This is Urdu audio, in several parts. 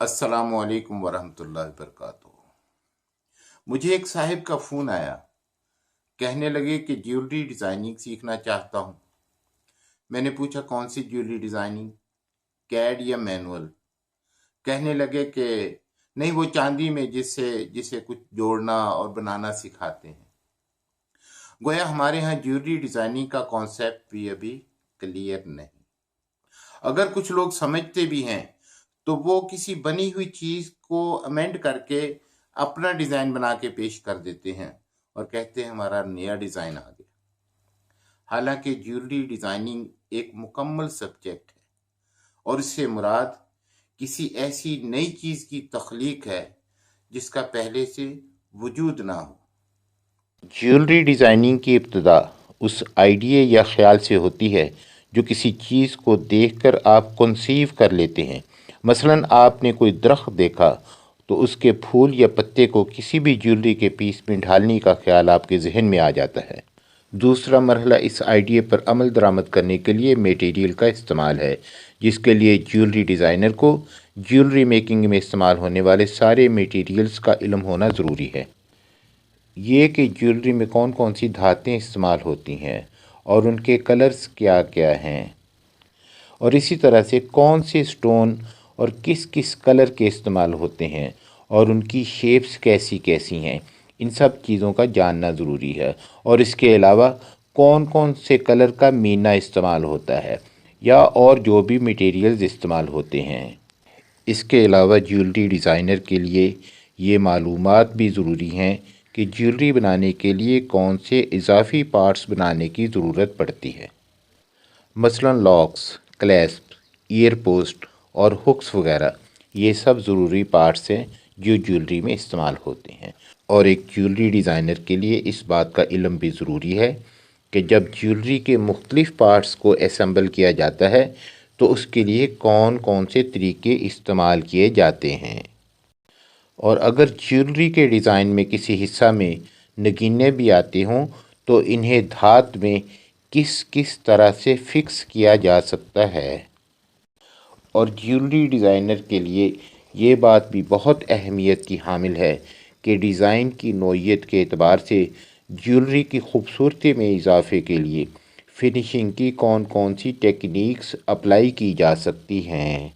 السلام علیکم ورحمۃ اللہ وبرکاتہ۔ مجھے ایک صاحب کا فون آیا، کہنے لگے کہ جیولری ڈیزائننگ سیکھنا چاہتا ہوں۔ میں نے پوچھا کون سی جیولری ڈیزائننگ، کیڈ یا مینول؟ کہنے لگے کہ نہیں، وہ چاندی میں جسے کچھ جوڑنا اور بنانا سکھاتے ہیں۔ گویا ہمارے ہاں جیولری ڈیزائننگ کا کانسیپٹ بھی ابھی کلیئر نہیں۔ اگر کچھ لوگ سمجھتے بھی ہیں تو وہ کسی بنی ہوئی چیز کو امینڈ کر کے اپنا ڈیزائن بنا کے پیش کر دیتے ہیں اور کہتے ہیں ہمارا نیا ڈیزائن آ گیا۔ حالانکہ جیولری ڈیزائننگ ایک مکمل سبجیکٹ ہے اور اس سے مراد کسی ایسی نئی چیز کی تخلیق ہے جس کا پہلے سے وجود نہ ہو۔ جیولری ڈیزائننگ کی ابتدا اس آئیڈیا یا خیال سے ہوتی ہے جو کسی چیز کو دیکھ کر آپ کنسیو کر لیتے ہیں۔ مثلا آپ نے کوئی درخت دیکھا تو اس کے پھول یا پتے کو کسی بھی جیولری کے پیس میں ڈھالنے کا خیال آپ کے ذہن میں آ جاتا ہے۔ دوسرا مرحلہ اس آئیڈیا پر عمل درآمد کرنے کے لیے میٹیریل کا استعمال ہے، جس کے لیے جیولری ڈیزائنر کو جیولری میکنگ میں استعمال ہونے والے سارے میٹیریلز کا علم ہونا ضروری ہے۔ یہ کہ جیولری میں کون کون سی دھاتیں استعمال ہوتی ہیں اور ان کے کلرز کیا کیا ہیں، اور اسی طرح سے کون سے سٹون اور کس کس کلر کے استعمال ہوتے ہیں اور ان کی شیپس کیسی کیسی ہیں، ان سب چیزوں کا جاننا ضروری ہے۔ اور اس کے علاوہ کون کون سے کلر کا مینا استعمال ہوتا ہے یا اور جو بھی میٹیریلز استعمال ہوتے ہیں۔ اس کے علاوہ جیولری ڈیزائنر کے لیے یہ معلومات بھی ضروری ہیں کہ جیولری بنانے کے لیے کون سے اضافی پارٹس بنانے کی ضرورت پڑتی ہے۔ مثلا لاکس، کلیسپ، ایئر پوسٹ اور ہکس وغیرہ یہ سب ضروری پارٹس ہیں جو جیولری میں استعمال ہوتے ہیں۔ اور ایک جیولری ڈیزائنر کے لیے اس بات کا علم بھی ضروری ہے کہ جب جیولری کے مختلف پارٹس کو اسمبل کیا جاتا ہے تو اس کے لیے کون کون سے طریقے استعمال کیے جاتے ہیں، اور اگر جیولری کے ڈیزائن میں کسی حصہ میں نگینے بھی آتے ہوں تو انہیں دھات میں کس کس طرح سے فکس کیا جا سکتا ہے۔ اور جیولری ڈیزائنر کے لیے یہ بات بھی بہت اہمیت کی حامل ہے کہ ڈیزائن کی نوعیت کے اعتبار سے جیولری کی خوبصورتی میں اضافے کے لیے فنیشنگ کی کون کون سی ٹیکنیکس اپلائی کی جا سکتی ہیں۔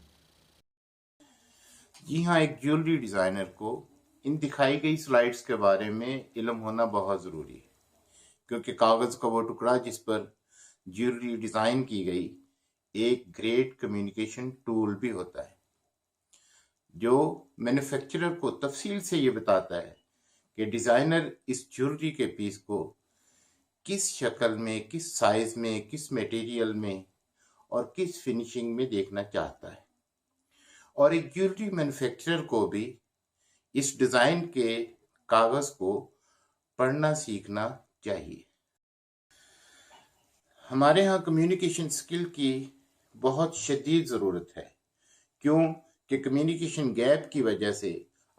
جی ہاں، ایک جیولری ڈیزائنر کو ان دکھائی گئی سلائیڈز کے بارے میں علم ہونا بہت ضروری ہے، کیونکہ کاغذ کا وہ ٹکڑا جس پر جیولری ڈیزائن کی گئی ایک گریٹ کمیونیکیشن ٹول بھی ہوتا ہے، جو مینوفیکچرر کو تفصیل سے یہ بتاتا ہے کہ ڈیزائنر اس جیولری کے پیس کو کس شکل میں، کس سائز میں، کس میٹیریل میں اور کس فنیشنگ میں دیکھنا چاہتا ہے۔ اور ایک جیولری مینوفیکچرر کو بھی اس ڈیزائن کے کاغذ کو پڑھنا سیکھنا چاہیے۔ ہمارے ہاں کمیونیکیشن سکل کی بہت شدید ضرورت ہے، کیوں کہ کمیونیکیشن گیپ کی وجہ سے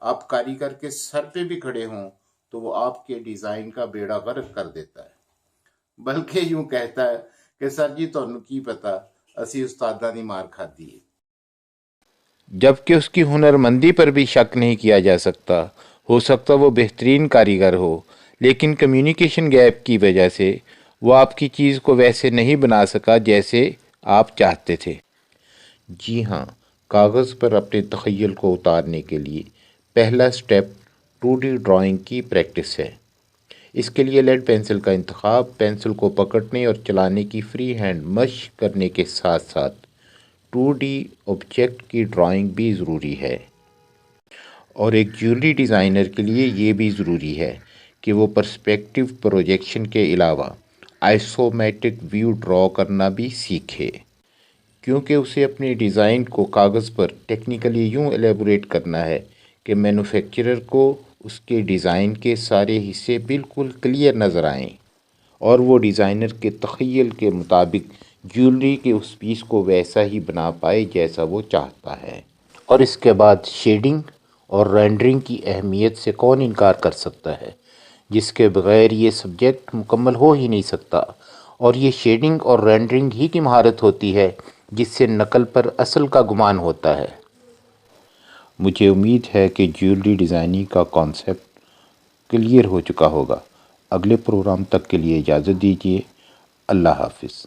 آپ کاریگر کے سر پہ بھی کھڑے ہوں تو وہ آپ کے ڈیزائن کا بیڑا غرق کر دیتا ہے، بلکہ یوں کہتا ہے کہ سر جی تہنوں کی پتا، اسی استاداں دی مار کھادی ہے۔ جبکہ اس کی ہنرمندی پر بھی شک نہیں کیا جا سکتا، ہو سکتا وہ بہترین کاریگر ہو، لیکن کمیونیکیشن گیپ کی وجہ سے وہ آپ کی چیز کو ویسے نہیں بنا سکا جیسے آپ چاہتے تھے۔ جی ہاں، کاغذ پر اپنے تخیل کو اتارنے کے لیے پہلا سٹیپ 2D ڈرائنگ کی پریکٹس ہے۔ اس کے لیے لیڈ پینسل کا انتخاب، پینسل کو پکڑنے اور چلانے کی فری ہینڈ مشق کرنے کے ساتھ ساتھ 2D آبجیکٹ کی ڈرائنگ بھی ضروری ہے۔ اور ایک جیولری ڈیزائنر کے لیے یہ بھی ضروری ہے کہ وہ پرسپیکٹیو پروجیکشن کے علاوہ آئسومیٹرک ویو ڈرا کرنا بھی سیکھے، کیونکہ اسے اپنے ڈیزائن کو کاغذ پر ٹیکنیکلی یوں ایلیبوریٹ کرنا ہے کہ مینوفیکچرر کو اس کے ڈیزائن کے سارے حصے بالکل کلیئر نظر آئیں اور وہ ڈیزائنر کے تخیل کے مطابق جیولری کے اس پیس کو ویسا ہی بنا پائے جیسا وہ چاہتا ہے۔ اور اس کے بعد شیڈنگ اور رینڈرنگ کی اہمیت سے کون انکار کر سکتا ہے، جس کے بغیر یہ سبجیکٹ مکمل ہو ہی نہیں سکتا۔ اور یہ شیڈنگ اور رینڈرنگ ہی کی مہارت ہوتی ہے جس سے نقل پر اصل کا گمان ہوتا ہے۔ مجھے امید ہے کہ جیولری ڈیزائننگ کا کانسیپٹ کلیئر ہو چکا ہوگا۔ اگلے پروگرام تک کے لیے اجازت دیجیے۔ اللہ حافظ۔